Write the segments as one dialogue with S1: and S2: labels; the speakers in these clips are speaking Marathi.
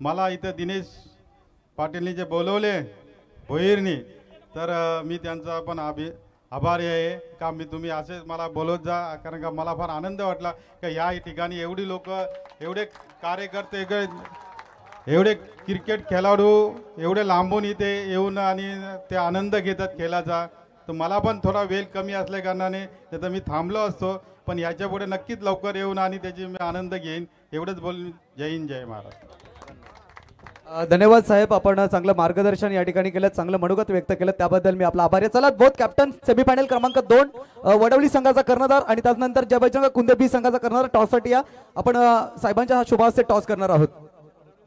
S1: मला इथं दिनेश पाटीलनी जे बोलवले भोईरनी, तर मी त्यांचा पण आभारी आहे का मी तुम्ही असेच मला बोलवत जा, कारण का मला फार आनंद वाटला की या ठिकाणी एवढी लोक, एवढे कार्यकर्ते, एवढे क्रिकेट खेळाडू एवढे लांबून इथे येऊन आणि ते आनंद घेतात खेळाचा. तर मला पण थोडा वेळ कमी असल्या कारणाने तर मी थांबलो असतो, पण याच्यापुढे नक्कीच लवकर येऊन आणि त्याची मी आनंद घेईन. एवढंच बोलून जय हिंद जय महाराष्ट्र.
S2: धन्यवाद साहेब, आपण चांगलं मार्गदर्शन या ठिकाणी केलं, चांगलं मनोगत व्यक्त केलं, त्याबद्दल मी आपला आभारी आहे. चला बोथ कॅप्टन सेमीफायनल क्रमांक 2 वडवली संघाचा कर्णधार आणि त्यानंतर जय बजरंग कुंदे बी संघाचा कर्णधार टॉससाठी या आपण साहेबांच्या शुभ हस्ते टॉस करणार आहोत.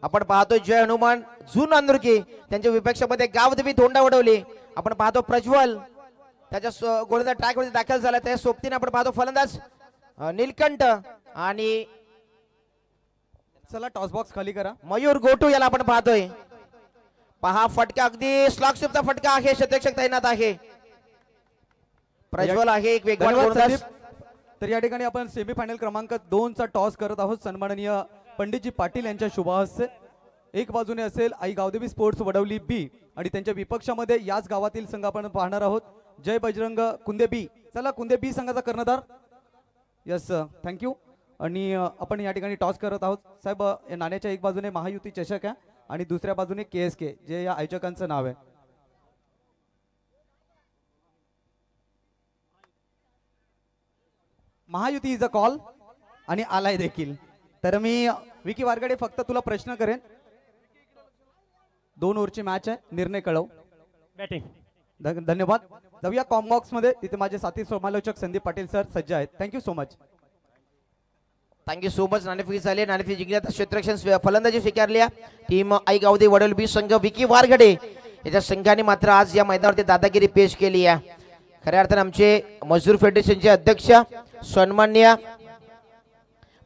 S3: आपण पाहतोय जय हनुमान जून नांदुरकी, त्यांच्या विपक्षामध्ये गावदेवी धोंडा वडवली. आपण पाहतो प्रज्वल त्याच्या गोलंदाज ट्रॅक मध्ये दाखल झाला, त्या सोबतीने आपण पाहतो फलंदाज नीलकंठ आणि
S2: चला टॉस बॉक्स खाली करा.
S3: मयूर गोटू याला आपण पाहतोय. पहा फटका अगदी स्लॉगशिपचा फटका आहे, शतरक्षक तैनात आहे. प्रज्वल आहे एक वेगवान गोलंदाज.
S2: तर या ठिकाणी आपण सेमीफायनल क्रमांक 2 चा टॉस करत आहोत. सन्माननीय पंडितजी पाटील यांच्या शुभ हस्ते. एक बाजूने असेल आई गावदेवी स्पोर्ट्स वडवली बी आणि त्यांच्या विपक्षामध्ये याच गावातील संघ आपण पाहणार आहोत जय बजरंग कुंदे बी. चला कुंदे बी संघाचा कर्णधार. Yes thank you. आणि आपण या ठिकाणी टॉस करत आहोत साहेब. नाण्याच्या एक बाजूने महायुती चषक आहे आणि दुसऱ्या बाजूने KSK जे या आयोजकांचं नाव आहे. महायुती इज अ कॉल आणि आलाय देखील. तर मी विकी वारगडे फक्त तुला प्रश्न करेन. 2 ओव्हरची मॅच आहे, निर्णय कळव.
S4: बॅटिंग.
S2: धन्यवाद. जाऊया कॉम्बॉक्स मध्ये, तिथे माझे साथी समालोचक संदीप पाटील सर सज्ज आहेत. Thank you so much.
S3: Thank you so much. नाणेफेक झाले, नाणेफेक जिंकण्यात क्षेत्ररक्षण फलंदाजी स्वीकारली. टीम आई गावदेवी वडवली बी संघ विकी वारगडे याच्या संघाने मात्र आज या मैदानावरती दादागिरी पेश केली आहे. खऱ्या अर्थाने आमचे मजदूर फेडरेशनचे अध्यक्ष सन्माननीय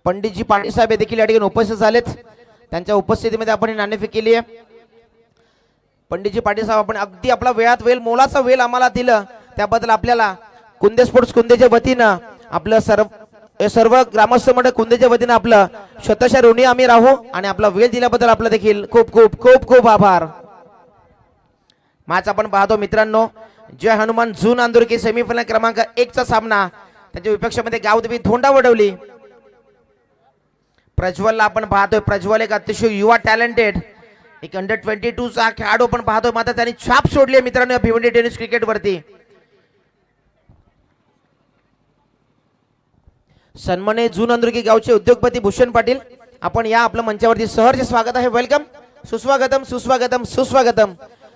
S3: पंडितजी पाटील साहेब देखील या ठिकाणी उपस्थित झालेत. त्यांच्या उपस्थितीमध्ये आपण नाणेफेक केली आहे. पंडितजी पाटील साहेब, आपण अगदी आपला वेळात वेळ, मोलाचा वेळ आम्हाला दिलं त्याबद्दल आपल्याला कुंदे स्पोर्ट्स कुंदेच्या वतीनं आपलं सर्व ग्रामस्थ मंडळ कुंदेच्या वतीनं आपलं शतशः ऋणी आम्ही राहू आणि आपला वेळ दिल्याबद्दल आपलं देखील खूप खूप खूप खूप आभार. मॅच आपण पाहतो मित्रांनो, जय हनुमान जून नांदुरकी सेमीफायनल क्रमांक 1 चा सामना. त्यांच्या विपक्षामध्ये गावदेवी धोंडा वडवली. प्रज्वलला आपण पाहतोय. प्रज्वल एक अतिशय युवा टॅलेंटेड एक अंडर-22 चा खेळाडू आपण पाहतोय, मात्र त्यांनी छाप सोडली आहे मित्रांनो या भिवंडी टेनिस क्रिकेट वरती. सन्माननीय जून नांदुरकी गावचे उद्योगपती भूषण पाटील, आपण या आपल्या मंचावरती सहर्ष स्वागत आहे. वेलकम, सुस्वागतम सुस्वागतम सुस्वागतम.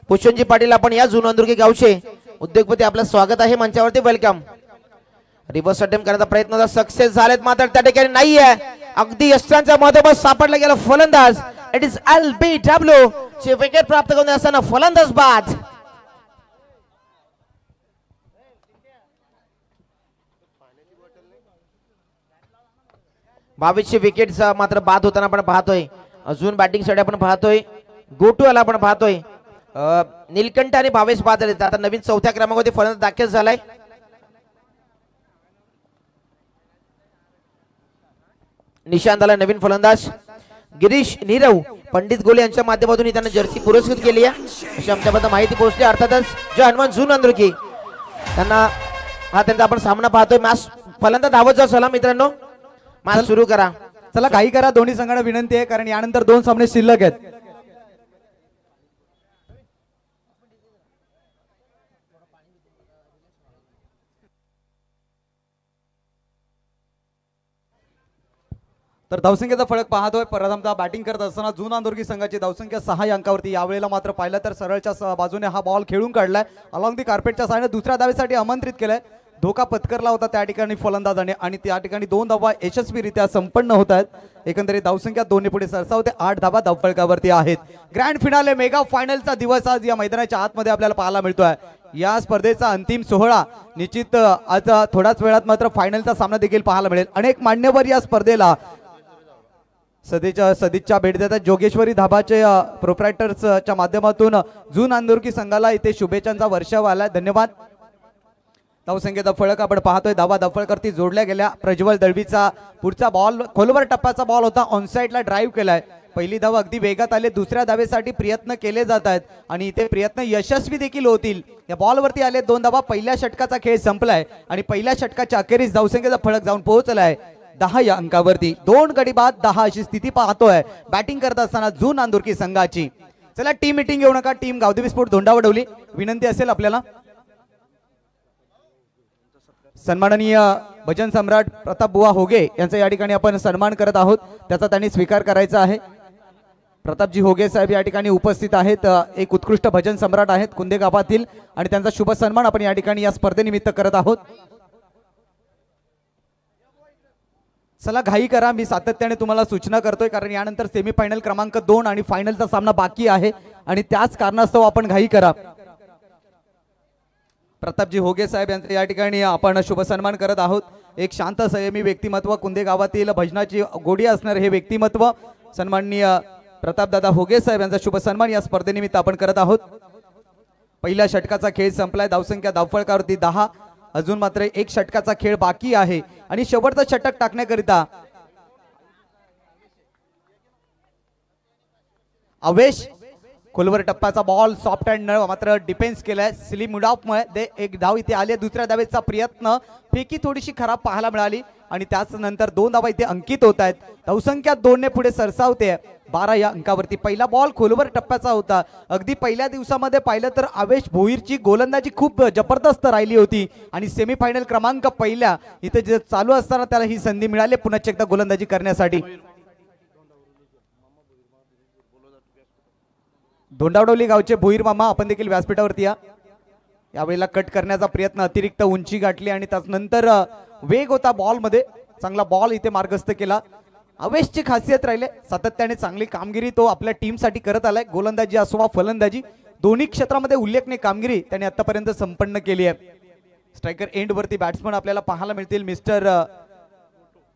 S3: भूषणजी पाटील, आपण या जून नांदुरकी गावचे उद्योगपती, आपलं स्वागत आहे मंचावरती. वेलकम. रिव्हर्स अटेम्प्ट करण्याचा प्रयत्न होता, सक्सेस झालेत मात्र त्या ठिकाणी नाहीये. अगदी यशांचा मधोमध सापडला गेला फलंदाज. इट इज LBW चे विकेट प्राप्त करून असताना फलंदाज बाद. बावीसशे विकेटचा मात्र बाद होताना आपण पाहतोय. अजून बॅटिंग साठी आपण पाहतोय गोटू याला आपण पाहतोय. नीलकंठ आणि भावेश बाद झाले. आता नवीन 4थ्या क्रमांकावरती फलंदाज दाखल झालाय. निशांत आला नवीन फलंदाज. गिरीश नीरव पंडित गोले यांच्या माध्यमातून त्यांना जर्सी पुरस्कृत केली आहे अशी आमच्याबद्दल माहिती पोहोचली. अर्थातच जय हनुमान जून नांदुरकी त्यांना हा त्यांचा आपण सामना पाहतोय. मॅच फलंदाज धावत जाऊ. चला मित्रांनो मॅच सुरू करा.
S2: चला घाई करा, दोन्ही संघांना विनंती आहे कारण यानंतर 2 सामने शिल्लक आहेत. तर धावसंख्येचा फरक पाहतोय. प्रथमतः बॅटिंग करत असताना जून नांदुरकी संघाची धावसंख्या 6 अंकावरती. यावेळेला मात्र पाहिलं तर सरळच्या बाजूने हा बॉल खेळून काढलाय अलॉंग दी कार्पेटच्या साईडने. दुसऱ्या धावेसाठी आमंत्रित केलंय. धोका पत्करला होता त्या ठिकाणी फलंदाजाने आणि त्या ठिकाणी 2 धावा यशस्वीरित्या संपन्न होत आहेत. एकंदरीत धावसंख्या 2 ने पुढे सरसावते. 8 धावा धावफलकावरती आहेत. ग्रँड फिनाले मेगा फायनलचा दिवस आज या मैदानाच्या आतमध्ये आपल्याला पाहायला मिळतोय. या स्पर्धेचा अंतिम सोहळा निश्चित आज थोड्याच वेळात मात्र फायनलचा सामना देखील पाहायला मिळेल. अनेक मान्यवर या स्पर्धेला सदिच्छा भेट देतात. जोगेश्वरी धाबाचे प्रोप्रायटर्सच्या माध्यमातून जून नांदुरकी संघाला इथे शुभेच्छांचा वर्षाव आलाय. धन्यवाद. धावसंख्येचा फळक आपण पाहतोय. धावा धावफलकरती जोडल्या गेल्या. प्रज्वल दळवीचा पुढचा बॉल खोलवर टप्प्याचा बॉल होता. ऑनसाइडला ड्राईव्ह केलाय पहिली धाव अगदी वेगात आले, दुसऱ्या धावेसाठी प्रयत्न केले जात आहेत आणि ते प्रयत्न यशस्वी देखील होतील. या बॉलवरती आले 2 धावा. पहिल्या षटकाचा खेळ संपलाय आणि पहिल्या षटकाच्या अखेरीस धावसंख्येचा फलक जाऊन पोहोचलाय 10 या अंकावरती. 2 गडी बाद 10 अशी स्थिती पाहतोय बॅटिंग करत असताना जून नांदुरकी संघाची. चला टीम मीटिंग घेऊ नका. टीम गावदेवी स्पोर्ट धोंडावडवली विनंती असेल आपल्याला. सन्माननीय भजन सम्राट प्रताप बुवा होगे यांचा या ठिकाणी आपण सन्मान करत आहोत, त्याचा त्यांनी स्वीकार करायचा आहे. प्रतापजी होगे साहेब या ठिकाणी उपस्थित आहेत. एक उत्कृष्ट भजन सम्राट आहेत कुंदे गावातील आणि त्यांचा शुभ सन्मान आपण या ठिकाणी या स्पर्धेनिमित्त करत आहोत. चला घाई करा, मी सातत्याने तुम्हाला सूचना करतोय कारण यानंतर सेमीफायनल क्रमांक 2 आणि फायनलचा सामना बाकी आहे आणि त्याच कारणास्तव आपण घाई करा. प्रतापजी होगे साहेब यांचा या ठिकाणी आपण शुभ सन्मान करत आहोत. एक शांत संयमी व्यक्तिमत्व, कुंदे गावातील भजनाची गोडी असणारे हे व्यक्तिमत्व सन्माननीय प्रतापदादा होगे साहेब यांचा शुभ सन्मान या स्पर्धेनिमित्त आपण करत आहोत. पहिल्या षटकाचा खेळ संपलाय. धावसंख्या धावफळकावरती 10. अजून मात्र एक षटकाचा खेळ बाकी आहे आणि शेवटचं षटक टाकण्याकरिता अवेश खोलवर टप्प्याचा बॉल सॉफ्ट हँड मात्र डिफेन्स केलाय स्लिम मुडाफमुळे. ते एक धाव इथे आली. दुसऱ्या धावेचा प्रयत्न, फेकी थोडीशी खराब पाहायला मिळाली आणि त्याच नंतर 2 धावा इथे अंकित होत आहेत. धावसंख्या 2 ने पुढे सरसावते 12 या अंकावरती. पहिला बॉल खोलवर टप्प्याचा होता. अगदी पहिल्या दिवसामध्ये पाहिलं तर आवेश भोईरची गोलंदाजी खूप जबरदस्त राहिली होती आणि सेमीफायनल क्रमांक पहिल्या इथे जे चालू असताना त्याला ही संधी मिळाली पुन्हा एकदा गोलंदाजी करण्यासाठी. धोंडावडवली गावचे भोईर मामा आपण देखील व्यासपीठावरती या. यावेळेला कट करण्याचा प्रयत्न, अतिरिक्त उंची गाठली आणि त्यानंतर वेग होता बॉलमध्ये. चांगला बॉल इथे मार्गस्थ केला. अवेशची खासियत राहिले सातत्याने चांगली कामगिरी तो आपल्या टीमसाठी करत आलाय. गोलंदाजी असो वा फलंदाजी दोन्ही क्षेत्रामध्ये उल्लेखनीय कामगिरी त्याने आतापर्यंत संपन्न केली आहे. स्ट्रायकर एंड वरती बॅट्समन आपल्याला पाहायला मिळतील मिस्टर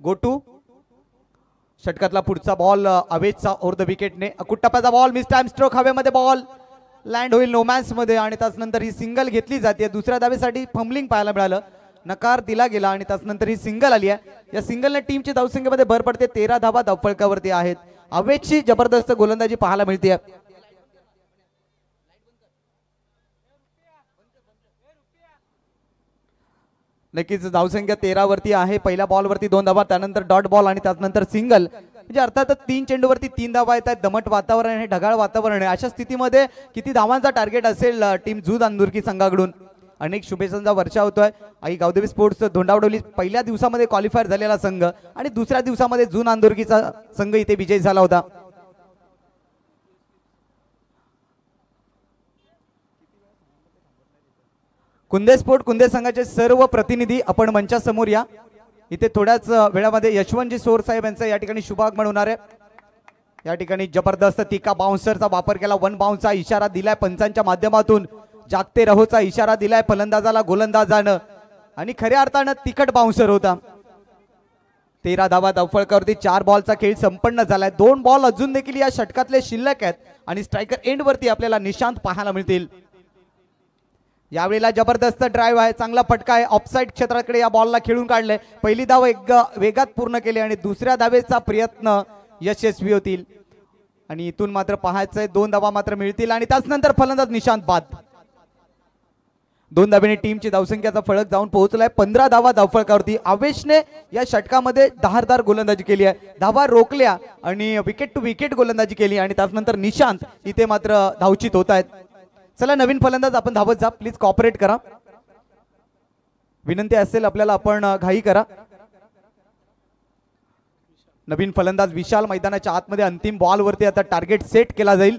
S2: गोटू. षटकातला पुढचा बॉल अवेशचा ओव्हर द विकेटने. कुट्टप्पाचा बॉल मिस टाइम स्ट्रोक, हवेमध्ये बॉल लँड होईल नोमॅन्स मध्ये आणि त्यानंतर ही सिंगल घेतली जाते. दुसऱ्या धावेसाठी फंबलिंग पाहायला मिळालं, नकार दिला गेला आणि त्यानंतर ही सिंगल आली आहे. या सिंगलने टीमची धावसंख्येमध्ये भर पडते. 13 धावा धावफळकावरती आहेत. अवेशची जबरदस्त गोलंदाजी पाहायला मिळते. नक्कीच धावसंख्या 13 वरती आहे. पहिल्या बॉलवरती 2 धावा, त्यानंतर डॉट बॉल आणि त्यानंतर सिंगल. म्हणजे अर्थातच 3 चेंडूवरती 3 धावा येत आहेत. दमट वातावरण आहे, ढगाळ वातावरण आहे. अशा स्थितीमध्ये किती धावांचा टार्गेट असेल टीम जून नांदुरकी संघाकडून. अनेक शुभेच्छांचा वर्षा होतोय. आई गावदेवी स्पोर्ट्स धोंडावडवली पहिल्या दिवसामध्ये क्वालिफायर झालेला संघ आणि दुसऱ्या दिवसामध्ये जून नांदुरकीचा संघ इथे विजयी झाला होता. कुंदे स्पोर्ट कुंदे संघाचे सर्व प्रतिनिधी आपण मंचासमोर या. इथे थोड्याच वेळामध्ये यशवंतजी सोर साहेब यांचा या ठिकाणी शुभागमन होणार आहे. या ठिकाणी जबरदस्त तिका बाउन्सरचा वापर केला. 1 बाउन्सचा इशारा दिलाय पंचांच्या माध्यमातून. जागते रहोचा इशारा दिलाय फलंदाजाला गोलंदाजानं आणि खऱ्या अर्थानं तिखट बाउन्सर होता. 13 धावा धावफळकावरती. 4 बॉलचा खेळ संपन्न झालाय. 2 बॉल अजून देखील या षटकातले शिल्लक आहेत आणि स्ट्रायकर एंड वरती आपल्याला निशांत पाहायला मिळतील. यावेळेला जबरदस्त ड्राईव्ह आहे, चांगला फटका आहे. ऑफसाईड क्षेत्राकडे या बॉलला खेळून काढले. पहिली धाव वेगात पूर्ण केली आणि दुसऱ्या धावेचा प्रयत्न यशस्वी होतील आणि इथून मात्र पाहायचंय 2 धावा मात्र मिळतील आणि त्यानंतर फलंदाज निशांत बाद. 2 धावेने टीमची धावसंख्येचा फलक जाऊन पोहोचलाय 15 धावा धावफळकावरती. आवेशने या षटकामध्ये धारदार गोलंदाजी केली आहे. धावा रोखल्या आणि विकेट टू विकेट गोलंदाजी केली आणि त्यानंतर निशांत इथे मात्र धावचित होत आहेत. चला नवीन फलंदाज आपण धावत जा, प्लीज कॉपरेट करा. विनंती असेल आपल्याला, आपण घाई करा. नवीन फलंदाज विशाल मैदानाच्या आतमध्ये अंतिम बॉलवरती आता टार्गेट सेट केला जाईल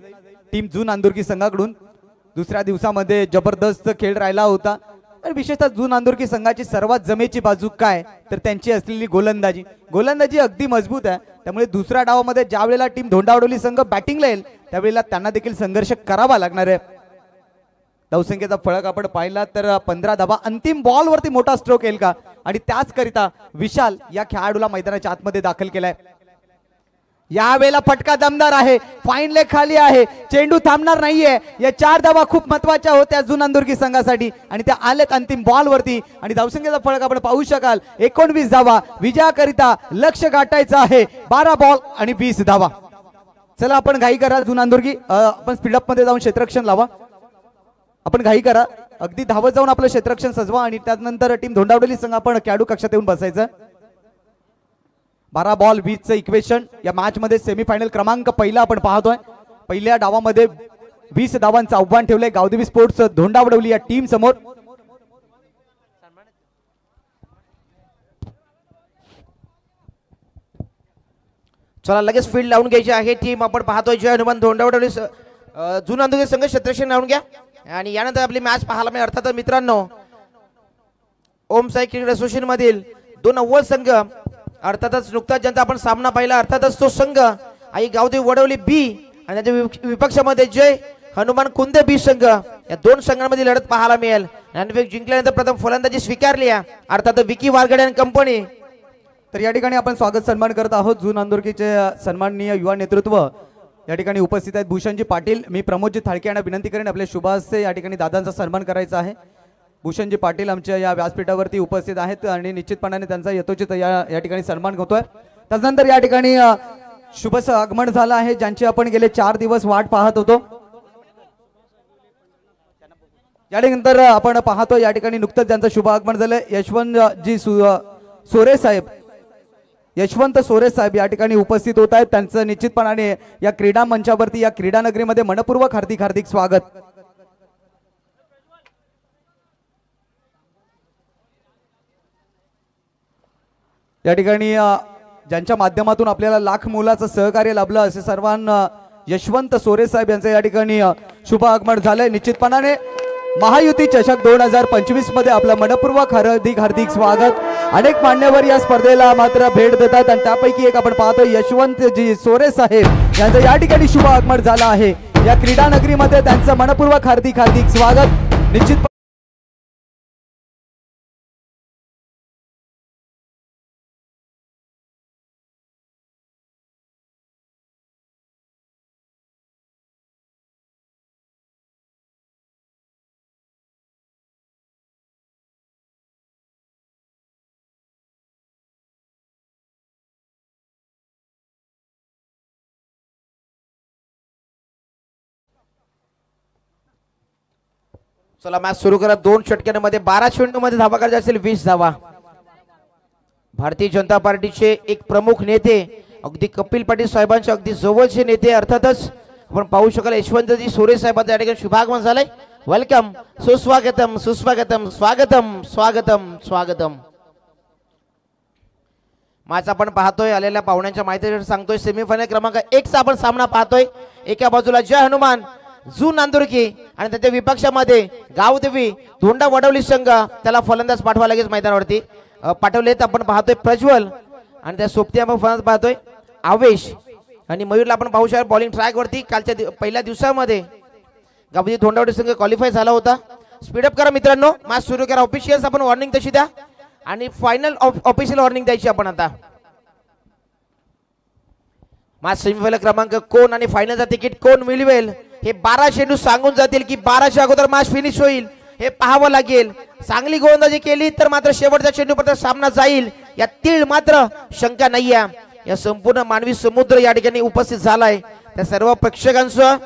S2: टीम जून नांदुरकी संघाकडून. दुसऱ्या दिवसामध्ये जबरदस्त खेळ राहिला होता आणि विशेषतः जून नांदुरकी संघाची सर्वात जमेची बाजू काय तर त्यांची असलेली गोलंदाजी अगदी मजबूत आहे. त्यामुळे दुसऱ्या डावामध्ये ज्या वेळेला टीम धोंडावडवली संघ बॅटिंगला येईल त्यावेळेला त्यांना देखील संघर्ष करावा लागणार आहे. धावसंख्येचा फळक आपण पाहिला तर 15 धावा. अंतिम बॉल वरती मोठा स्ट्रोक येईल का आणि त्याच करिता विशाल या खेळाडूला मैदानाच्या आतमध्ये दाखल केलाय. यावेळेला फटका दमदार आहे, फाईन लेग खाली आहे, चेंडू थांबणार नाहीये. या 4 धावा खूप महत्वाच्या होत्या जून नांदुरकी संघासाठी आणि त्या आलेत अंतिम बॉल वरती आणि धावसंख्येचा फळक आपण पाहू शकाल 19 धावा. विजयाकरिता लक्ष गाठायचं आहे 12 बॉल आणि 20 धावा. चला आपण घाई करा जुनांदुर्गी आपण स्पीडअप मध्ये जाऊन क्षेत्ररक्षण लावा. आपण घाई करा अगदी धावत जाऊन आपलं क्षेत्ररक्षण सजवा आणि त्यानंतर टीम धोंडावडली संघ आपण खेळाडू कक्षात येऊन बसायचं. 12 बॉल 20चं इक्वेशन या मॅच मध्ये सेमीफायनल क्रमांक पहिला आपण पाहतोय. पहिल्या डावामध्ये 20 धावांचं आव्हान ठेवलंय गावदेवी स्पोर्ट्स धोंडावडवली या टीम समोर.
S3: चला लगेच फील्ड लावून घ्यायची आहे टीम. आपण पाहतोय जय हनुमान धोंडावडवली जुनांदुर्गी संघ क्षेत्ररक्षण लावून घ्या आणि यानंतर आपली मॅच पाहायला मिळेल. अर्थातच मित्रांनो ओम साई क्रिकेट असोसिएशन मधील 2 अव्वल संघ अर्थातच नुकताच ज्यांचा आपण सामना पाहिला अर्थातच तो संघ आई गावदेवी वडवली बी आणि त्याच्या विपक्षामध्ये जय हनुमान कुंदे बी संघ या 2 संघांमध्ये लढत पाहायला मिळेल. नाणेफेक जिंकल्यानंतर प्रथम फलंदाजी स्वीकारली अर्थात विकी वारगडे आणि कंपनी.
S2: तर या ठिकाणी आपण स्वागत सन्मान करत आहोत. जुनांदुर्गीचे सन्माननीय युवा नेतृत्व या ठिकाणी उपस्थित आहेत. भूषणजी पाटील मी प्रमोदजी थाळके यांना विनंती करेन आपल्या शुभ हस्ते या ठिकाणी दादांचा सन्मान करायचा आहे. भूषणजी पाटील आमच्या या व्यासपीठावरती उपस्थित आहेत आणि निश्चितपणाने त्यांचा यथोचित या ठिकाणी सन्मान होतोय. त्यानंतर या ठिकाणी शुभ आगमन झालं आहे ज्यांची आपण गेले 4 दिवस वाट पाहत होतो. यानंतर आपण पाहतो या ठिकाणी नुकतंच ज्यांचं शुभ आगमन झालं यशवंतजी सोरे साहेब यशवंत सोरे साहेब या ठिकाणी उपस्थित होत आहेत. त्यांचं निश्चितपणाने या क्रीडा मंचावरती या क्रीडा नगरीमध्ये मनपूर्वक हार्दिक स्वागत. या ठिकाणी ज्यांच्या माध्यमातून आपल्याला लाख मोलाचं सहकार्य लाभलं असे सर्वांना यशवंत सोरे साहेब यांचं या ठिकाणी शुभ आगमन झालंय. निश्चितपणाने महायुती चषक 2025 मध्ये आपलं मनपूर्वक हार्दिक स्वागत. अनेक मान्यवर या स्पर्धेला मात्र भेट देतात आणि त्यापैकी एक आपण पाहतो यशवंतजी सोरे साहेब यांचं या ठिकाणी शुभ आगमन झालं आहे. या क्रीडा नगरीमध्ये त्यांचं मनपूर्वक हार्दिक स्वागत. निश्चित
S3: चला मॅच सुरू करा. 2 षटकांमध्ये 12 चेंडूमध्ये धावा करायचे असेल 20 धावा. भारतीय जनता पार्टीचे एक प्रमुख नेते अगदी कपिल पाटील साहेबांचे अगदी जवळचे नेते अर्थातच आपण पाहू शकाल यशवंतजी सोरे साहेबांचं या ठिकाणी शुभागमन झालंय. वेलकम सुस्वागतम सुस्वागतम स्वागतम स्वागतम स्वागतम. मॅच आपण पाहतोय आलेल्या पाहुण्यांच्या माहितीसाठी सांगतोय सेमीफायनल क्रमांक 1 चा आपण सामना पाहतोय. एका बाजूला जय हनुमान जुनांदुर्गी आणि त्याच्या विपक्षामध्ये गावदेवी धोंडा वडवली संघ. त्याला फलंदाज पाठवा लगेच मैदानावरती पाठवलेत. आपण पाहतोय प्रज्वल आणि त्या सोबती आपण फलंदाज पाहतोय आवेश आणि मयूरला आपण पाहू शकतो बॉलिंग ट्रॅक वरती. कालच्या पहिल्या दिवसामध्ये गावदेवी धोंडावडी संघ क्वालिफाय झाला होता. स्पीडअप करा मित्रांनो. मॅच सुरू करा. ऑफिशियल्स आपण वॉर्निंग तशी द्या आणि फायनल ऑफिशियल वॉर्निंग द्यायची आपण आता. मॅच सेमीफायनल क्रमांक कोण आणि फायनलचा तिकीट कोण मिळवेल हे 12 चेंडू सांगून जातील की 12च्या अगोदर मॅच फिनिश होईल हे पाहावं लागेल. चांगली गोलंदाजी केली तर मात्र शेवटच्या चेंडूपर्यंत सामना जाईल यातील मात्र शंका नाही आहे. या संपूर्ण मानवी समुद्र या ठिकाणी उपस्थित झालाय. त्या सर्व प्रेक्षकांचं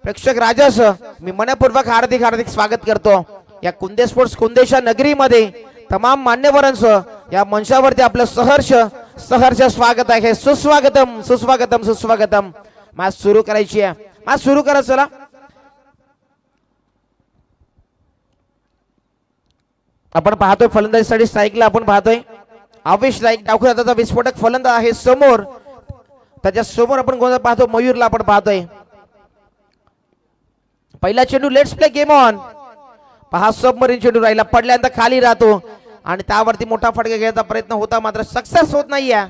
S3: प्रेक्षक राजाचं मी मनपूर्वक हार्दिक स्वागत करतो. या कुंदे स्पोर्ट्स कुंदेशा नगरीमध्ये तमाम मान्यवरांचं या मंचावरती आपलं सहर्ष स्वागत आहे. सुस्वागतम सुस्वागतम सुस्वागतम. मॅच सुरू करायची आहे. मॅच सुरू करा. चला आपण पाहतोय फलंदाजीसाठी स्ट्राईकला आपण पाहतोय आवेश स्ट्राईक टाकून हाताचा विस्फोटक फलंदाज आहे समोर. त्याच्या समोर आपण कोण पाहतो मयूरला आपण पाहतोय. पहिला चेंडू लेट्स प्ले गेम ऑन. पहा सबमरीन चेंडू राहिला पडल्यानंतर खाली राहतो आणि त्यावरती मोठा फटका घ्यायचा प्रयत्न होता मात्र सक्सेस होत नाहीये.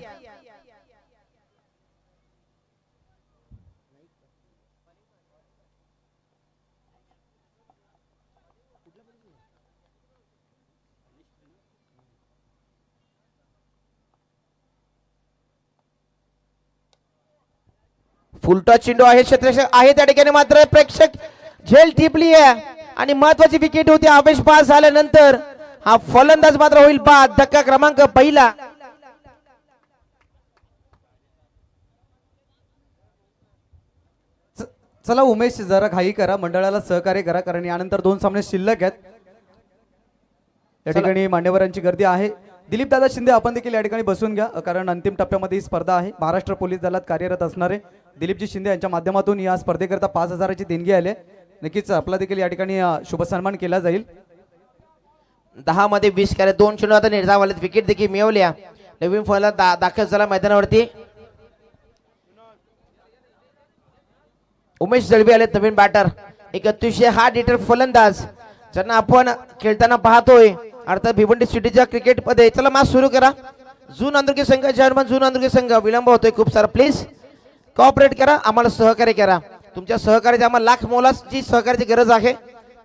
S3: फुलटा चेंडू आहे क्षेत्ररक्षक आहे त्या ठिकाणी मात्र प्रेक्षक झेल टिपली आहे आणि महत्वाची विकेट होती. आवेश पास झाल्यानंतर हा फलंदाज मात्र होईल बाद. धक्का क्रमांक पहिला.
S2: चला उमेश जरा घाई करा, मंडळाला सहकार्य करा, कारण यानंतर 2 सामने शिल्लक आहेत. या ठिकाणी मान्यवरांची गर्दी आहे. दिलीप दादा शिंदे आपण देखील या ठिकाणी बसून घ्या, कारण अंतिम टप्प्यामध्ये ही स्पर्धा आहे. महाराष्ट्र पोलीस दलात कार्यरत असणारे दिलीपजी शिंदे यांच्या माध्यमातून या स्पर्धेकरता 5,000ची देणगी आली. नक्कीच आपला देखील या ठिकाणी शुभ सन्मान केला जाईल.
S3: 10 मध्ये 20 कॅरे 2 चेंडू आता निर्धावलेत. विकेट देखील मिळवल्या. नवीन फलंदाज दाखल झाला मैदानावरती. उमेश जळवी आले नवीन बॅटर. एक अतिशय हार्ड हिटर फलंदाज ज्यांना आपण खेळताना पाहतोय अर्थात भिवंडी सिटीच्या क्रिकेट मध्ये. चला मॅच सुरू करा. जून आंदुरकी संघ जर्मन जून आंदुरकी संघ विलंब होतोय खूप सारा. प्लीज कोऑपरेट करा, आम्हाला सहकार्य करा. तुमच्या सहकार्याची आम्हाला लाख मोलाची सहकार्याची गरज आहे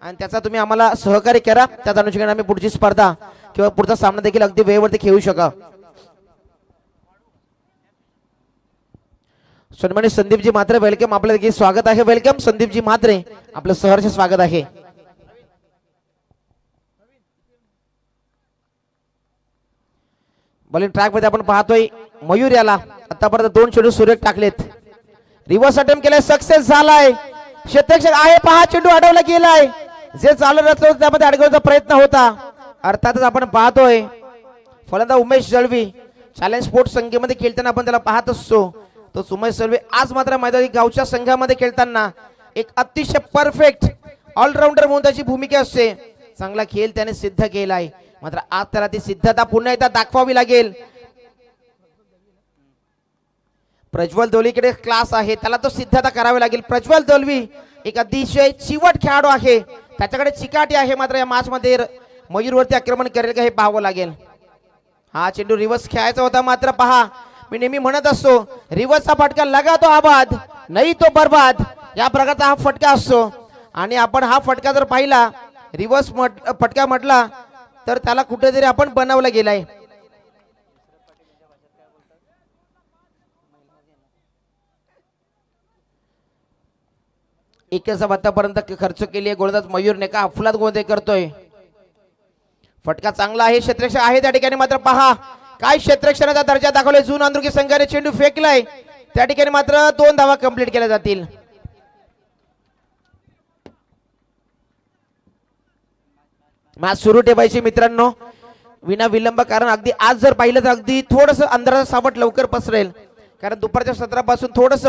S3: आणि त्याचा तुम्ही आम्हाला सहकार्य करा. त्याच अनुषंगाने आम्ही पुढची स्पर्धा किंवा पुढचा सामना देखील अगदी वेळेवरती खेळू शका. सन्मानित संदीपजी म्हात्रे वेलकम. आपलं देखील स्वागत आहे. वेलकम संदीपजी म्हात्रे, आपलं सहर्ष स्वागत आहे. बॉलिंग ट्रॅक मध्ये आपण पाहतोय मयूर याला आतापर्यंत 2 चेंडू सुरेख टाकलेत. रिव्हर्स अटेम्प्ट केलाय, सक्सेस झालाय. क्षेत्ररक्षक आहे, पहा चेंडू अडवला गेलाय. जे चालत असतो त्यामध्ये अडकवण्याचा प्रयत्न होता. अर्थातच आपण पाहतोय फलंदाज उमेश जळवी चॅलेंज स्पोर्ट्स संघामध्ये खेळताना आपण त्याला पाहत असतो. तो उमेश जळवी आज मात्र मैदानी गावच्या संघामध्ये खेळताना एक अतिशय परफेक्ट ऑलराऊंडर म्हणून त्याची भूमिका असते. चांगला खेळ त्याने सिद्ध केलाय. मात्र आज त्याला ती सिद्धता पुन्हा एकदा दाखवावी लागेल. प्रज्वल दौलीकडे क्लास आहे, त्याला तो सिद्धता करावी लागेल. प्रज्वल दौलवी एक अतिशय चिवट खेळाडू आहे, त्याच्याकडे चिकाटी आहे. मात्र या मॅच मध्ये मयूरवरती आक्रमण करेल का हे पाहावं लागेल. हा चेंडू रिव्हर्स खेळायचा होता, मात्र पहा मी नेहमी म्हणत असतो रिव्हर्सचा फटका लगा तो आबाद नाही तो बर्बाद. या प्रकारचा हा फटका असतो आणि आपण हा फटका जर पाहिला रिव्हर्स फटका म्हटला तर त्याला कुठेतरी आपण बनवला गेलाय. एकेचा आतापर्यंत खर्च केली आहे गोलंदाज मयूरने का अफलात गोंधळ करतोय. फटका चांगला आहे, क्षेत्ररक्षक आहे त्या ठिकाणी. मात्र पहा काय क्षेत्ररक्षणाचा दर्जा दाखवलाय. जून आंदुरकी संघाने चेंडू फेकलाय त्या ठिकाणी. मात्र 2 धावा कंप्लीट केल्या जातील. मॅच सुरू ठेवायची मित्रांनो विना विलंब, कारण अगदी आज जर पाहिलं तर अगदी थोडस अंधाराचं सावट लवकर पसरेल. कारण दुपारच्या सत्रापासून थोडस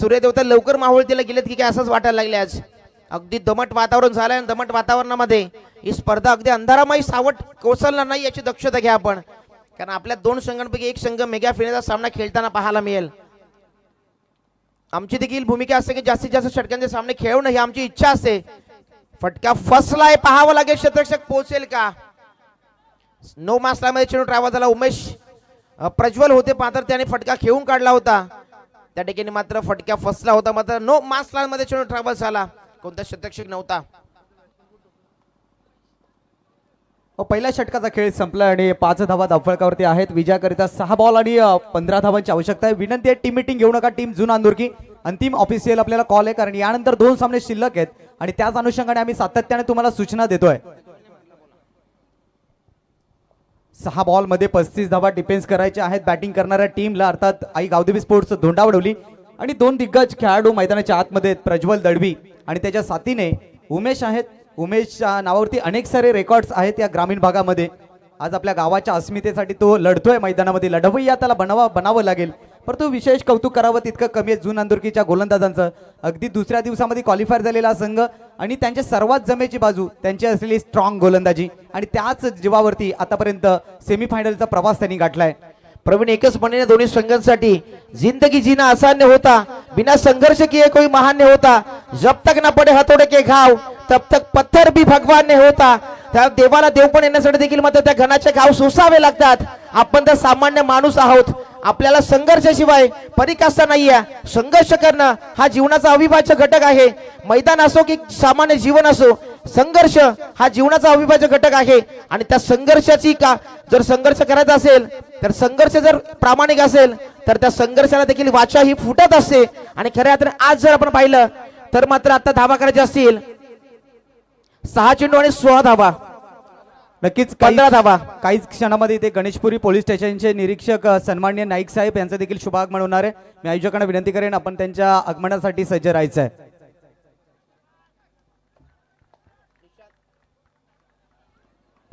S3: सूर्यदेवता लवकर मावळतीला गेलेत की काय असंच वाटायला लागले. आज अगदी दमट वातावरण झालंय आणि दमट वातावरणामध्ये ही स्पर्धा अगदी अंधारामय सावट कोसळणार नाही याची दक्षता घ्या आपण. कारण आपल्या 2 संघांपैकी एक संघ मेगा फिनेचा सामना खेळताना पाहायला मिळेल. आमची देखील भूमिका असते की जास्तीत जास्त षटकांचे सामने खेळवणं ही आमची इच्छा असते. फटका फसलाय, पाहावं लागेल क्षेत्ररक्षक पोहोचेल का. नो मास्लामध्ये चेंडू ट्रॅव्हल झाला. उमेश प्रज्वल होते मात्र त्याने फटका खेळून काढला होता त्या ठिकाणी. मात्र फटका फसला होता. मात्र नो मास्लामध्ये चेंडू ट्रॅव्हल झाला, कोणता क्षेत्ररक्षक नव्हता.
S2: पहिल्या षटकाचा खेळ संपला आणि 5 धावा धावफलकावरती आहेत. विजयाकरिता 6 बॉल आणि 15 धावांची आवश्यकता आहे. विनंती आहे टीम मीटिंग घेऊ नका. टीम जून आंदुरकी अंतिम ऑफिशियल आपल्याला कॉल आहे, कारण यानंतर 2 सामने शिल्लक आहेत आणि त्याच अनुषंगाने आम्ही सातत्याने तुम्हाला सूचना देतोय. 6 बॉल मध्ये 35 धावा डिफेन्स करायचे आहेत बॅटिंग करणाऱ्या टीमला, अर्थात आई गावदेवी स्पोर्ट्स धोंडावडवली. आणि 2 दिग्गज खेळाडू मैदानाच्या आतमध्ये आहेत. प्रज्वल दळवी आणि त्याच्या साथीने उमेश आहेत. उमेशच्या नावावरती अनेक सारे रेकॉर्ड्स आहेत या ग्रामीण भागामध्ये. आज आपल्या गावाच्या अस्मितेसाठी तो लढतोय मैदानामध्ये. लढवय्या त्याला बनावं लागेल, परंतु विशेष कौतुक करावं तितकं कमी आहे जून आंदुरकीच्या गोलंदाजांचं. अगदी दुसऱ्या दिवसामध्ये क्वालिफायर झालेला संघ आणि त्यांच्या सर्वात जमेची बाजू त्यांची असलेली स्ट्रॉंग गोलंदाजी आणि त्याच जीवावरती आतापर्यंत सेमीफायनलचा प्रवास त्यांनी गाठलाय.
S3: प्रवीण एकच म्हणणे दोन्ही संघांसाठी जिंदगी जीना आसान होता, बिना संघर्ष किए कोई महान नहीं होता, जब तक ना पडे हथोडे के घाव तब तक पत्थर भी भगवान ने होता. त्या देवाला देवपण येण्यासाठी देखील मात्र त्या घनाचे घाव सोसावे लागतात. आपण तर सामान्य माणूस आहोत, आपल्याला संघर्षाशिवाय परिकाष्ठा नाहीये. संघर्ष करणं हा जीवनाचा अविभाज्य घटक आहे. मैदान असो की सामान्य जीवन असो, संघर्ष हा जीवनाचा अविभाज्य घटक आहे. आणि त्या संघर्षाची का जर संघर्ष करायचा असेल तर संघर्ष जर प्रामाणिक असेल तर त्या संघर्षाला देखील वाचा ही फुटत असते. आणि खऱ्या अर्थाने आज जर आपण पाहिलं तर मात्र आता धावा करायची असतील 6 चेंडू आणि 16 धावा,
S2: नक्कीच
S3: 15 धावा.
S2: काहीच क्षणामध्ये इथे गणेशपुरी पोलीस स्टेशनचे निरीक्षक सन्माननीय नाईक साहेब यांचं देखील शुभागमन होणार आहे. मी आयोजकांना विनंती करेन आपण त्यांच्या आगमनासाठी सज्ज राहायचं आहे.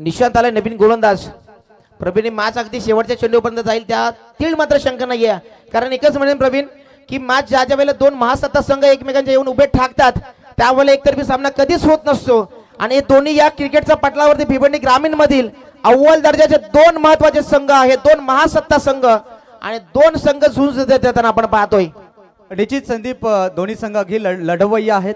S3: निशांत आला नवीन गोलंदाज. प्रवीण मॅच अगदी शेवटच्या चेंडूपर्यंत जाईल त्यातील मात्र शंका नाही आहे. कारण एकच म्हणेन प्रवीण की मॅच ज्या वेळेला दोन महासत्ता संघ एकमेकांच्या येऊन उभे ठाकतात त्यावेळेला एकतर्फी सामना कधीच होत नसतो. आणि हे दोन्ही या क्रिकेटच्या पटलावरती भिवंडी ग्रामीण मधील अव्वल दर्जाचे दोन महत्वाचे संघ आहेत. दोन महासत्ता संघ आणि दोन संघ झुंज देताना आपण पाहतोय.
S2: निश्चित संदीप दोन्ही संघ अगदी लढवय्या आहेत.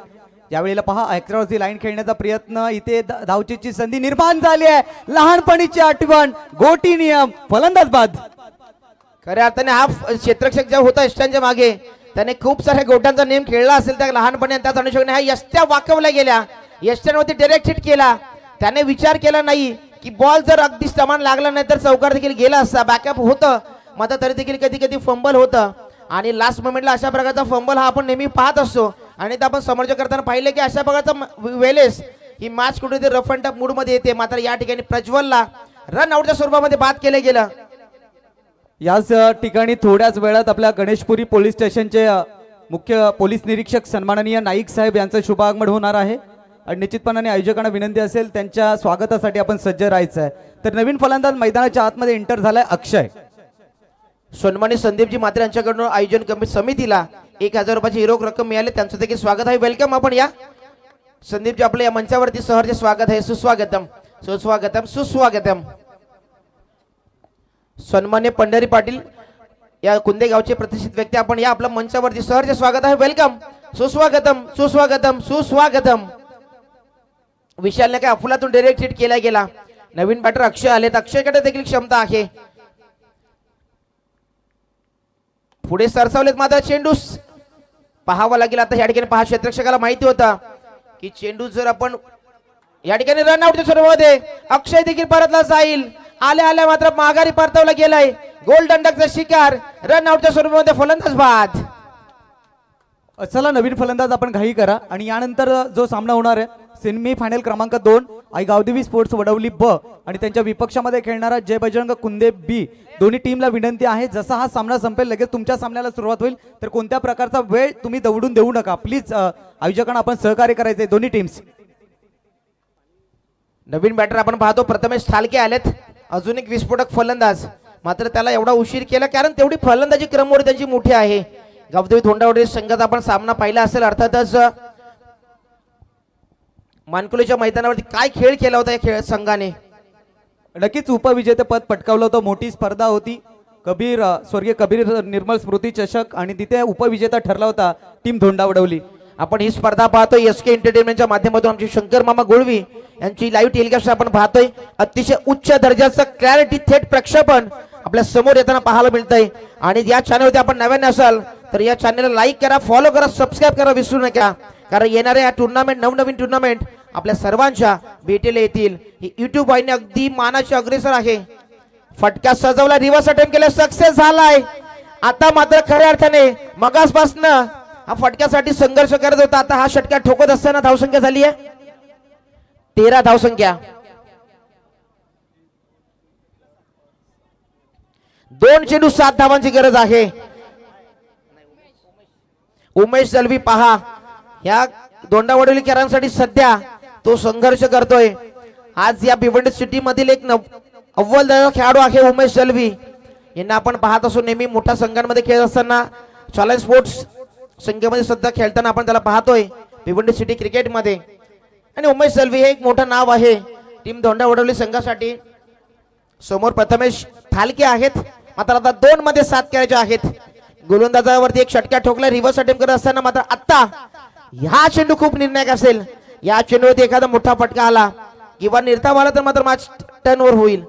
S2: यावेळेला पहा अक्रॉस दी लाईन खेळण्याचा प्रयत्न इथे धावचीची संधी निर्माण झाली आहे. लहानपणीची आठवण गोटी नियम फलंदाज बाद.
S3: खऱ्या अर्थाने हा क्षेत्ररक्षक जेव्हा होता यष्ट्यांच्या मागे त्याने खूप साऱ्या गोट्यांचा नियम खेळला असेल त्या लहानपणी. त्याच अनुषंगाने ह्या यष्ट्या वाकवल्या गेल्या. यष्ट्यांवरती डायरेक्ट हिट केला. त्याने विचार केला नाही की बॉल जर अगदी समान लागला नाही तर चौकार देखील गेला असता. बॅकअप होतं मात्र तरी देखील कधी कधी फंबल होतं. आणि लास्ट मोमेंटला अशा प्रकारचा फंबल हा आपण नेहमी पाहत असतो. आणि आपण समोरच्या करताना पाहिले की अशा प्रकारचा वेळेस ही मॅच कुठेतरी रफ अँड टफ मूड मध्ये येते. मात्र या ठिकाणी प्रज्वलला रन आउटच्या स्वरूपामध्ये बाद केले गेलं.
S2: याच ठिकाणी थोड्याच वेळात आपल्या गणेशपुरी पोलीस स्टेशनचे मुख्य पोलीस निरीक्षक सन्माननीय नाईक साहेब यांचं शुभागमन होणार आहे. आणि निश्चितपणाने आयोजकांना विनंती असेल त्यांच्या स्वागतासाठी आपण सज्ज राहायचं आहे. तर नवीन फलंदाज मैदानाच्या आतमध्ये एंटर झालाय अक्षय.
S3: सन्मानित संदीपजी मात्र यांच्याकडून आयोजन कमिटी समितीला 1000 रुपयाची हिरोक रक्कम मिळाली. त्यांचं देखील स्वागत आहे. वेलकम. आपण या संदीपजी आपल्या या मंचावरती सहर्ष स्वागत आहे. सुस्वागतम सुस्वागतम सुस्वागतम. सन्मान्य पंढरी पाटील या कुंदे गावचे प्रतिष्ठित व्यक्ती आपण या आपल्या मंचावरती सहर्ष स्वागत आहे. वेलकम. सुस्वागतम सुस्वागतम सुस्वागतम. विशालने काय अफुलातून डायरेक्ट हिट केला गेला. नवीन बॅटर अक्षय आलेत. अक्षयकडे देखील क्षमता आहे. पुढे सरसावलेत मात्र चेंडू पाहावा लागेल. आता या ठिकाणी पहा क्षेत्ररक्षकाला माहिती होता की चेंडू जर आपण या ठिकाणी रन आउटच्या स्वरूपामध्ये अक्षय देखील परतला जाईल. आल्या आल्या मात्र माघारी परतवला गेलाय. गोलंदाजाचा शिकार रन आउटच्या स्वरूपामध्ये फलंदाज बाद.
S2: चला नवीन फलंदाज आपण घाई करा. आणि यानंतर जो सामना होणार आहे सेमी फायनल क्रमांक 2 आई गावदेवी स्पोर्ट्स वडवली ब आणि त्यांच्या विपक्षामध्ये खेळणारा जय बजरंग कुंदे बी. दोन्ही टीमला विनंती आहे जसा हा सामना संपेल लगेच तुमच्या सामन्याला सुरुवात होईल. तर कोणत्या प्रकारचा वेळ तुम्ही दवडून देऊ नका प्लीज. आयोजकांना आपण सहकार्य करायचे दोन्ही टीम्स.
S3: नवीन बॅटर आपण पाहतो प्रथमेश थालके आलेत. अजून एक विस्फोटक फलंदाज मात्र त्याला एवढा उशीर केला कारण तेवढी फलंदाजी क्रमवारी त्यांची मोठी आहे. गावदेवी धोंडावडे संघाचा आपण सामना पाहिला असेल. अर्थातच मानकुलेच्या मैदानावरती काय खेळ केला होता या खेळ संघाने.
S2: नक्कीच उपविजेतेपद पटकावलं होतं. मोठी स्पर्धा होती. कबीर स्वर्गीय कबीर निर्मल स्मृती चषक आणि तिथे उपविजेता ठरला होता टीम धोंडावडवली.
S3: आपण ही स्पर्धा पाहतोय एसके एंटरटेनमेंटच्या माध्यमातून. आमचे शंकर मामा गुळवी यांची लाईव्ह टेलिकास्ट आपण पाहतोय. अतिशय उच्च दर्जाचं क्लॅरिटी थेट प्रक्षेपण आपल्या समोर येताना पाहायला मिळतंय. आणि या चॅनलवरती आपण नव्याने असाल तर या चॅनलला लाईक करा, फॉलो करा, सबस्क्राईब करा विसरू नका. कारण येणाऱ्या या टुर्नामेंट नवनवीन टुर्नामेंट आपल्या सर्वांच्या भेटीला येतील. ही युट्यूब वाहिनी अगदी मानाची अग्रेसर आहे. फटका सजवला, रिव्हर्स अटेम्प्ट केला, सक्सेस झालाय. आता मात्र खऱ्या अर्थाने मगासपासून हा फटक्यासाठी संघर्ष करत होता. आता हा षटका ठोकत असताना धावसंख्या झाली आहे 13 धावसंख्या. 2 चेंडू 7 धावांची गरज आहे. उमेश दलवी पहा या दोंडावडीकरांसाठी सध्या तो संघर्ष करतोय. आज या भिवंडी सिटी मधील एक अव्वल दर्जाचा खेळाडू आहे उमेश दलवी. यांना आपण पाहत असो नेहमी मोठ्या संघांमध्ये खेळत असताना चॅलेंज स्पोर्ट्स संघामध्ये सध्या खेळताना आपण त्याला पाहतोय भिवंडी सिटी क्रिकेटमध्ये. आणि उमेश दलवी हे एक मोठं नाव आहे टीम धोंडावडवली संघासाठी. समोर प्रथमेश थालके आहेत. मात्र आता 2 मध्ये 7 करायचे आहेत. गोलंदाजावरती एक षटका ठोकला रिव्हर्स अटेम्प्ट करत असताना मात्र आता हा चेंडू खूप निर्णायक असेल. या चेंडूवरती एखादा मोठा फटका आला किंवा निर्धाव आला तर मात्र मॅच टर्नओव्हर होईल.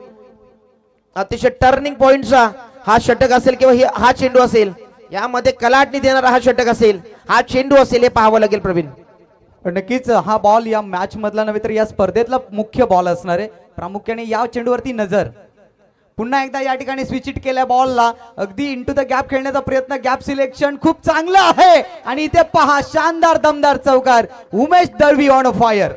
S3: अतिशय टर्निंग पॉइंटचा हा षटक असेल किंवा हा चेंडू असेल. यामध्ये कलाटणी देणारा हा षटक असेल, हा चेंडू असेल हे पाहावं लागेल प्रवीण.
S2: नक्कीच हा बॉल या मॅच मधला नव्हे तर या स्पर्धेतला मुख्य बॉल असणार आहे. प्रामुख्याने या चेंडूवरती नजर. पुन्हा एकदा या ठिकाणी स्विच हिट केल्या बॉलला. अगदी इंटू द गॅप खेळण्याचा प्रयत्न. गॅप सिलेक्शन खूप चांगलं आहे. आणि इथे पहा शानदार दमदार चौकार. Umesh Dalvi on fire.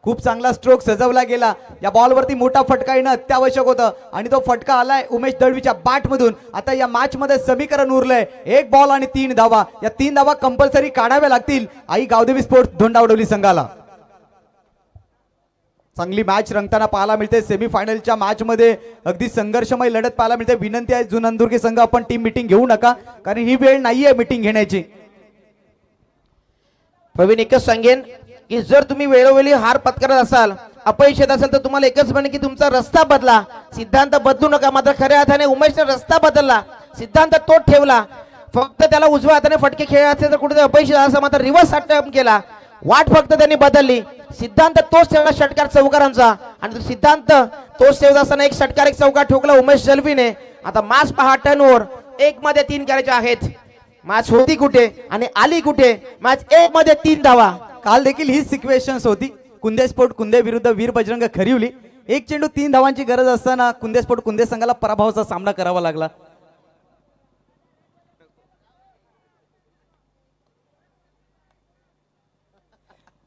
S2: खूप चांगला स्ट्रोक सजवला गेला. या बॉलवरती मोठा फटका येणं अत्यावश्यक होतं आणि तो फटका आलाय उमेश दळवीच्या बॅट मधून. आता या मॅच मध्ये समीकरण उरलंय 1 बॉल आणि 3 धावा. या 3 धावा कंपल्सरी काढाव्या लागतील आई गावदेवी स्पोर्ट्स धोंडावडवली संघाला. चांगली मॅच रंगताना पाहायला मिळते. सेमीफायनलच्या मॅच मध्ये अगदी संघर्षमय लढत पाहायला मिळते. विनंती आहे जुना अंदुर्गी संघ, आपण टीम मिटिंग घेऊ नका, कारण ही वेळ नाहीये मिटिंग घेण्याची.
S3: प्रवीण एकच सांगेन की जर तुम्ही वेळोवेळी हार पत्करत असाल, अपयश येत असेल, तर तुम्हाला एकच म्हणेन की तुमचा रस्ता बदला, सिद्धांत बदलू नका. मात्र खऱ्या अर्थाने उमेशने रस्ता बदलला, सिद्धांत तोच ठेवला. फक्त त्याला उजव्या हाताने फटके खेळायचे तर कुठे अपयश असं मात्र रिव्हर्स अटेम्प्ट केला. वाट फक्त त्यांनी बदलली. सिद्धांत तोच ठेवला षटकार चौकारांचा, आणि सिद्धांत तोच ठेवत असताना एक षटकार एक चौकार ठोकला उमेश जलवीने. आता मॅच पहा, टर्नओव्हर 1 मध्ये 3 करायचे आहेत. मॅच होती कुठे आणि आली कुठे? मॅच 1 मध्ये 3 धावा.
S2: काल देखील ही सिक्वेशन्स होती. कुंदे स्पोर्ट कुंदे विरुद्ध वीर बजरंग खरिवली. 1 चेंडू 3 धावांची गरज असताना कुंदे स्पोर्ट कुंदे संघाला पराभवाचा सामना करावा लागला.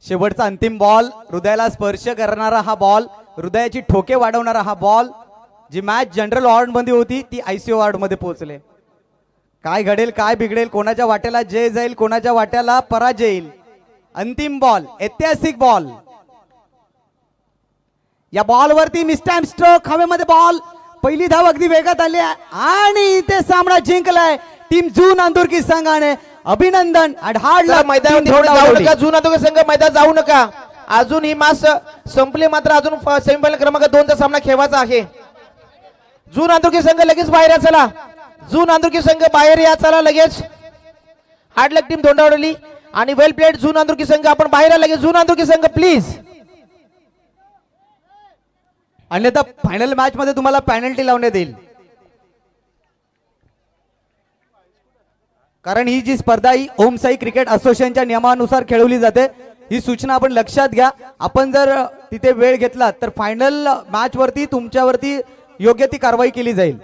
S2: शेवटचा अंतिम बॉल, हृदयाला स्पर्श करणारा हा बॉल, हृदयाची ठोके वाढवणारा हा बॉल. जी मॅच जनरल वॉर्ड मध्ये होती ती आयसीयू वॉर्ड मध्ये पोहोचले. काय घडेल, काय बिघडेल, कोणाच्या वाट्याला जय जाईल, कोणाच्या वाट्याला पराजय येईल. अंतिम बॉल, ऐतिहासिक बॉल. या बॉलवरती मिस्टॅम्प स्ट्रोक, हवेमध्ये बॉल, पहिली धाव अगदी वेगात आली आणि इथे सामना जिंकलाय टीम जून अंदुर्गी संघाने. अभिनंदन.
S3: मैदानावरती जाऊ नका, जून अंदुर्गी संघ मैदान जाऊ नका. अजून ही मॅच संपली, मात्र अजून सेमीफायनल क्रमांक 2 चा सामना खेळवायचा आहे. जून अंदुर्गी संघ लगेच बाहेर या, चला. जून अंदुर्गी संघ बाहेर या, चला लगेच. हार्डलक टीम धोंडावली आणि वेल प्लेड जून अंदुर्गी संघ, आपण बाहेर या लगेच. जून अंदुर्गी संघ प्लीज.
S2: अन्यथा फायनल मॅच मध्ये तुम्हाला पेनल्टी लावण्यात येईल, कारण ही जी स्पर्धा ही ओम साई क्रिकेट असोसिएशनच्या नियमानुसार खेळवली जाते. ही सूचना आपण लक्षात घ्या. आपण जर तिथे वेळ घेतला तर फायनल मॅच वरती तुमच्यावरती योग्य ती कारवाई केली जाईल.